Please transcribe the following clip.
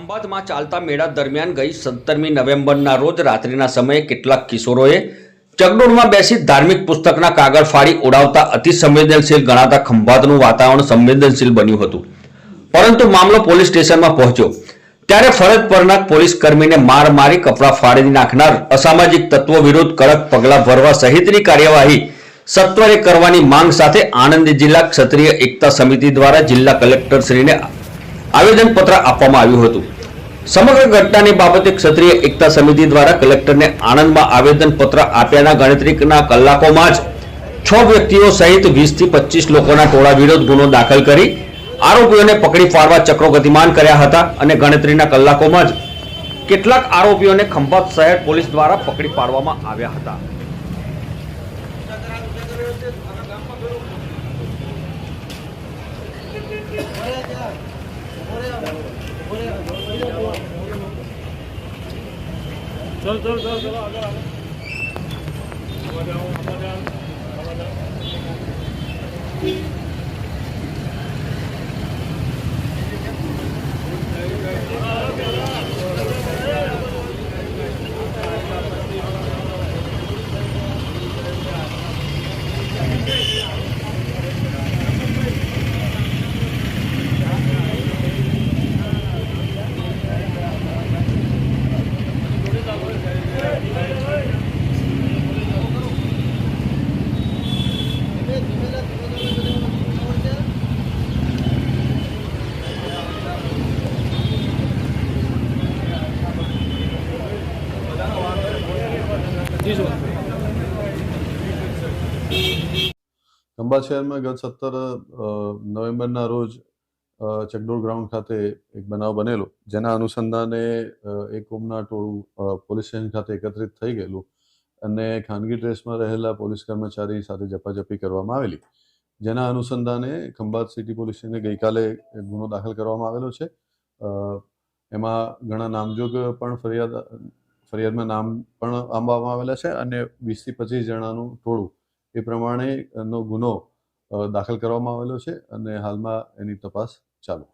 ખંભાતમાં ચાલતા મેળા દરમિયાન ગઈ 17મી નવેમ્બરના રોજ રાત્રિના સમયે કેટલાક કિશોરોએ ચકડોળમાં બેસી ધાર્મિક પુસ્તકના કાગળ ફાડી ઉડાવતા અતિ સંવેદનશીલ ગણાતા ખંભાતનું વાતાવરણ સંવેદનશીલ બન્યું હતું। પરંતુ મામલો પોલીસ સ્ટેશનમાં પહોંચ્યો ત્યારે ફરજ પરના પોલીસ કર્મીને માર મારી કપડા ફાડી નાખનાર અસામાજિક તત્વો વિરુદ્ધ કડક પગલાં ભરવા સહિતની કાર્યવાહી સત્વરે કરવાની માંગ સાથે આણંદ જિલ્લા ક્ષત્રિય એકતા સમિતિ દ્વારા જિલ્લા કલેક્ટરશ્રીને આવેદનપત્ર આપવામાં આવ્યું હતું। સમગ્ર ઘટનાની બાબતે ક્ષત્રિય એકતા સમિતિ દ્વારા કલેક્ટરને આણંદમાં આવેદનપત્ર આપ્યાના ગણતરીના કલાકોમાં જ 6 વ્યક્તિઓ સહિત 20 થી 25 લોકોના ટોળા વિરુદ્ધ ગુનો દાખલ કરી આરોપીઓને પકડી પાડવા ચક્રો ગતિમાન કર્યા હતા અને ગણતરીના કલાકોમાં જ કેટલાક આરોપીઓને ખંભાત શહેર પોલીસ દ્વારા પકડી પાડવામાં આવ્યા હતા। चलो आगे ખંભાત શહેરમાં ગત 17 નવેમ્બરના રોજ ચકડોળ ગ્રાઉન્ડ ખાતે એક બનાવ બનેલો, જેના અનુસંધાને એક કોમના ટોળું પોલીસ સ્ટેશન ખાતે એકત્રિત થઈ ગયેલું અને ખાનગી ડ્રેસમાં રહેલા પોલીસ કર્મચારી સાથે ઝપાઝપી કરવામાં આવેલી, જેના અનુસંધાને ખંભાત સિટી પોલીસ સ્ટેશને ગઈકાલે ગુનો દાખલ કરવામાં આવેલો છે। એમાં ઘણા નામજોગ પણ ફરિયાદમાં નામ પણ આંબવામાં આવેલા છે અને 20 થી 25 જણાનું ટોળું એ પ્રમાણેનો ગુનો દાખલ કરવામાં આવેલો છે અને હાલમાં એની તપાસ ચાલુ